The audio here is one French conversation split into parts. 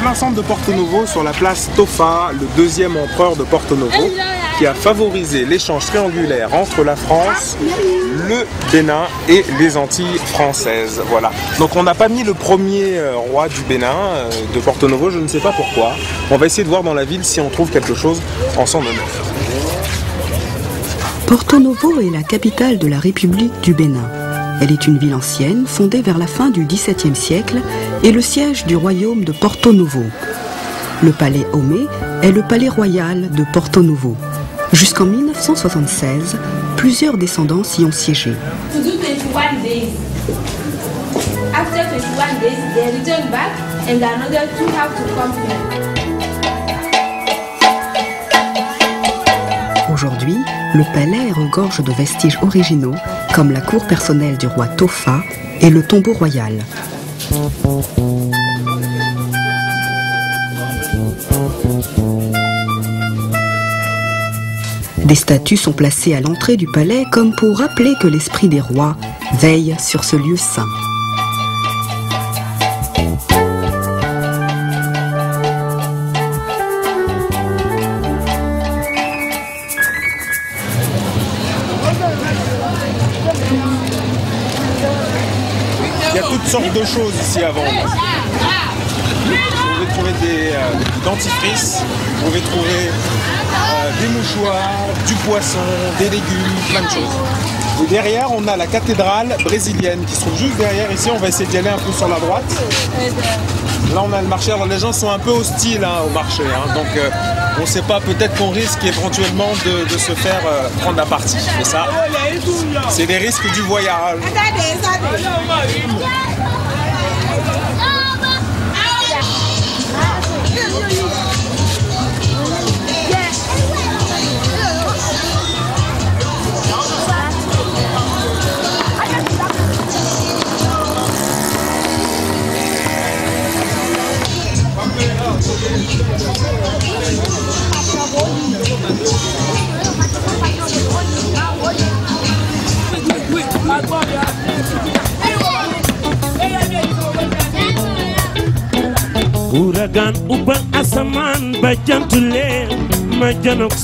plein centre de Porto Novo, sur la place Tofa, le deuxième empereur de Porto Novo, qui a favorisé l'échange triangulaire entre la France, le Bénin et les Antilles françaises. Voilà. Donc on n'a pas mis le premier roi du Bénin, de Porto Novo, je ne sais pas pourquoi. On va essayer de voir dans la ville si on trouve quelque chose en son honneur. Porto Novo est la capitale de la République du Bénin. Elle est une ville ancienne, fondée vers la fin du XVIIe siècle, et le siège du royaume de Porto Novo. Le palais Omé est le palais royal de Porto Novo. Jusqu'en 1976, plusieurs descendants y ont siégé. Aujourd'hui, le palais regorge de vestiges originaux, comme la cour personnelle du roi Tofa et le tombeau royal. Des statues sont placées à l'entrée du palais comme pour rappeler que l'esprit des rois veille sur ce lieu saint. Il y a toutes sortes de choses ici à vendre. Vous pouvez trouver des dentifrices, vous pouvez trouver des mouchoirs, du poisson, des légumes, plein de choses. Et derrière, on a la cathédrale brésilienne qui se trouve juste derrière. Ici, on va essayer d'y aller un peu sur la droite. Là, on a le marché. Alors, les gens sont un peu hostiles au marché. Donc, on ne sait pas, peut-être qu'on risque éventuellement de se faire prendre la partie. Mais ça, c'est les risques du voyage. Uragan uba asaman ba jantule ma janok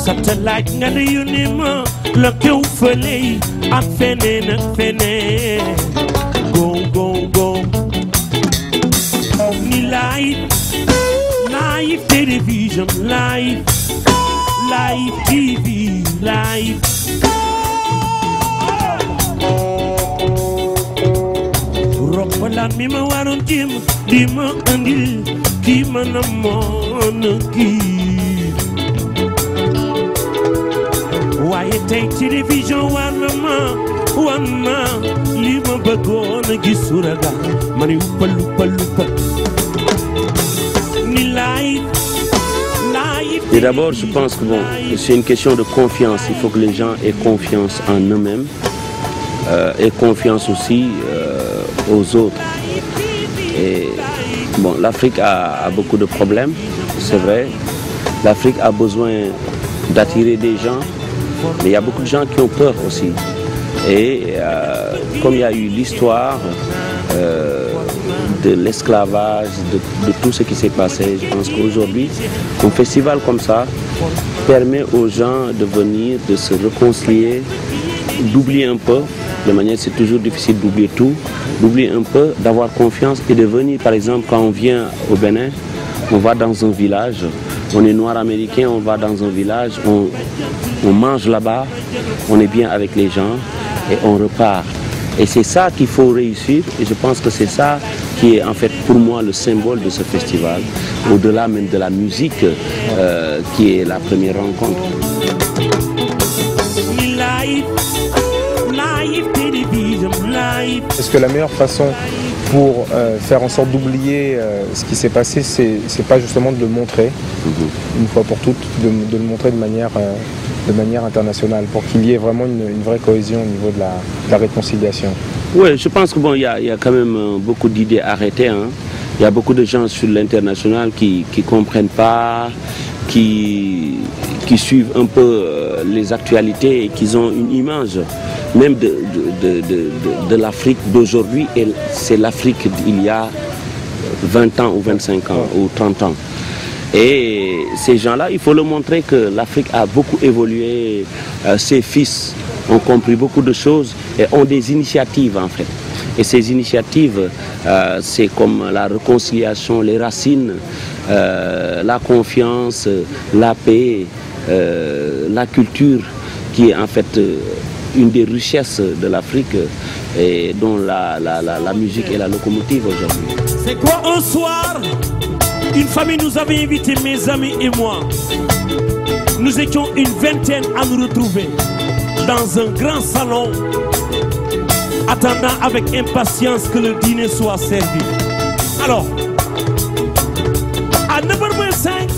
satellite nga de yunima la kew fele ak feneen go ni live television live TV live roppalaan mi ma waroon jéem di ma andil kii ma na moon kii waaye tey télévision war na ma li ma bëggoon a gis suraga ma ne uppa ni live. Et d'abord, je pense que bon, c'est une question de confiance. Il faut que les gens aient confiance en eux-mêmes et confiance aussi aux autres. Et bon, l'Afrique a beaucoup de problèmes, c'est vrai. L'Afrique a besoin d'attirer des gens, mais il y a beaucoup de gens qui ont peur aussi. Et comme il y a eu l'histoire de l'esclavage, de tout ce qui s'est passé, je pense qu'aujourd'hui, un festival comme ça permet aux gens de venir, de se réconcilier, d'oublier un peu. De manière, c'est toujours difficile d'oublier tout, d'oublier un peu, d'avoir confiance et de venir, par exemple, quand on vient au Bénin, on va dans un village, on est noir américain, on va dans un village, on mange là-bas, on est bien avec les gens et on repart. Et c'est ça qu'il faut réussir et je pense que c'est ça qui est en fait pour moi le symbole de ce festival, au-delà même de la musique qui est la première rencontre. Est-ce que la meilleure façon pour faire en sorte d'oublier ce qui s'est passé, c'est pas justement de le montrer, une fois pour toutes, de le montrer de manière internationale, pour qu'il y ait vraiment une vraie cohésion au niveau de la réconciliation? Oui, je pense que bon, il y a quand même beaucoup d'idées arrêtées. Hein. Il y a beaucoup de gens sur l'international qui ne comprennent pas, qui suivent un peu les actualités et qui ont une image même de l'Afrique d'aujourd'hui, et c'est l'Afrique d'il y a 20 ans ou 25 ans ou 30 ans. Et ces gens-là, il faut leur montrer que l'Afrique a beaucoup évolué, ses fils ont compris beaucoup de choses et ont des initiatives en fait. Et ces initiatives, c'est comme la réconciliation, les racines, la confiance, la paix, la culture, qui est en fait une des richesses de l'Afrique et dont la musique est la locomotive aujourd'hui. C'est quoi un soir, une famille nous avait invités, mes amis et moi. Nous étions une vingtaine à nous retrouver dans un grand salon, attendant avec impatience que le dîner soit servi. Alors, à 9h25,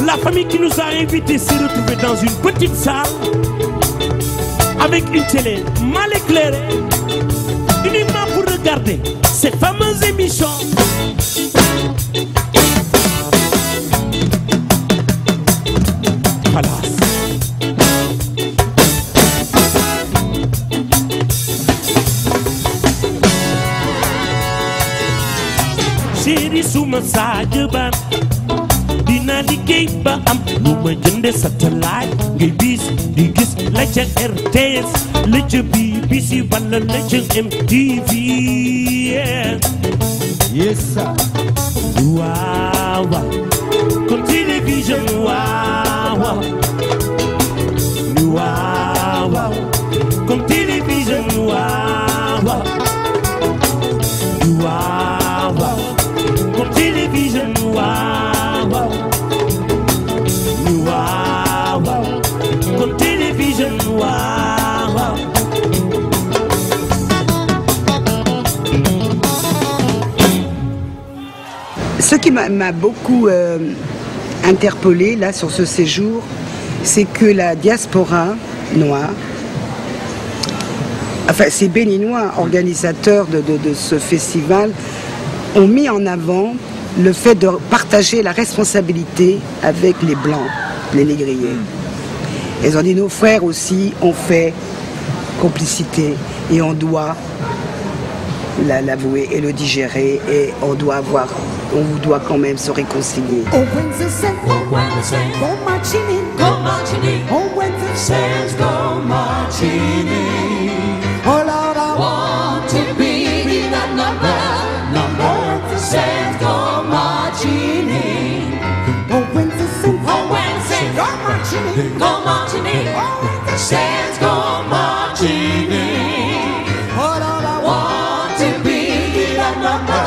la famille qui nous a invités s'est retrouvée dans une petite salle avec une télé mal éclairée, uniquement pour regarder ces fameuses émissions. Voilà. Chéri suma sadio ban dina liggéey ba am lu ma jënde satellite ngay bis di gis la ca RTS la ca BBC wala la ca MTV. Yes sir. Waaw waaw. Comme télévision waaw waaw. Waaw waaw. Comme télévision waaw waaw. Waaw waaw. Comme télévision waaw waaw. Waaw waaw. Comme télévision waaw waaw. Ce qui m'a beaucoup interpellé là sur ce séjour, c'est que la diaspora noire, enfin ces Béninois organisateurs de ce festival, ont mis en avant le fait de partager la responsabilité avec les Blancs, les négriers. Ils ont dit nos frères aussi ont fait complicité et on doit l'avouer et le digérer, et on doit quand même se réconcilier. Oh, when the saints go marching in, go marching in. Oh, when the saints go marching in. Oh Lord, I want to be in that number. Oh, when the saints go marching in. Oh, when the saints go marching in, go marching in. Oh, when the saints go marching in. Oh Lord, I want to be in that number.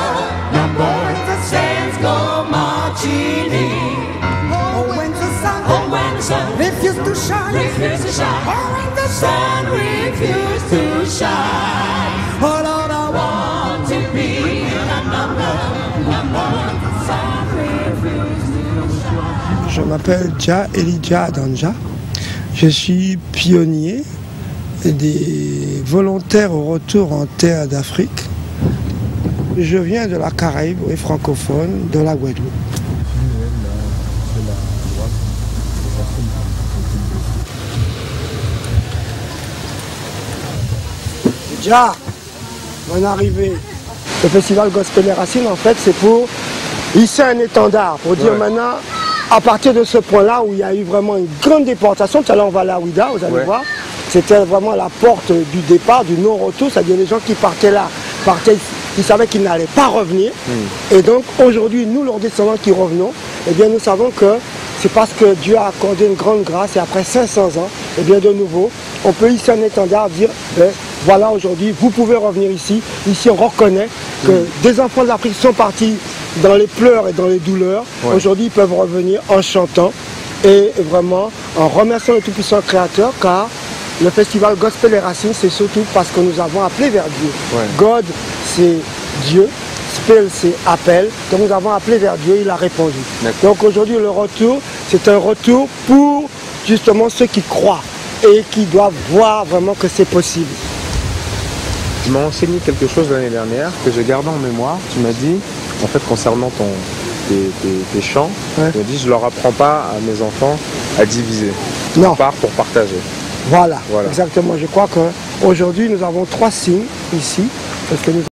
When the saints go marching in. Oh, when the sun refused to shine. Oh, when the sun refused to shine. Oh Lord, I want to be in that number. When the sun refused to shine. Je m'appelle Dja Elijah Adanja. Je suis pionnier des volontaires au retour en terre d'Afrique. Je viens de la Caraïbe et francophone, de la Guadeloupe. Déjà, bonne arrivée. Le festival Gospel des Racines, en fait, c'est pour hisser un étendard, pour dire maintenant, à partir de ce point-là où il y a eu vraiment une grande déportation, tout à l'heure on va à la Ouida, vous allez voir, c'était vraiment la porte du départ, du non-retour, c'est-à-dire les gens qui partaient là, ils savaient qu'ils n'allaient pas revenir. Et donc aujourd'hui, nous, leurs descendants qui revenons, eh bien nous savons que c'est parce que Dieu a accordé une grande grâce et après 500 ans, eh bien de nouveau, on peut hisser un étendard, dire, voilà aujourd'hui, vous pouvez revenir ici. Ici on reconnaît que des enfants de l'Afrique sont partis dans les pleurs et dans les douleurs. Aujourd'hui ils peuvent revenir en chantant et vraiment en remerciant le Tout-Puissant Créateur, car le festival Gospel des Racines, c'est surtout parce que nous avons appelé vers Dieu. God, c'est Dieu. Spell, c'est appel. Donc nous avons appelé vers Dieu, il a répondu. Donc aujourd'hui, le retour, c'est un retour pour justement ceux qui croient et qui doivent voir vraiment que c'est possible. Tu m'as enseigné quelque chose l'année dernière que je garde en mémoire. Tu m'as dit, en fait, concernant tes chants, Ouais. je me dis, je leur apprends pas à mes enfants à diviser. Non. On part pour partager. Voilà, Voilà. exactement. Je crois qu'aujourd'hui, nous avons 3 signes ici, parce que nous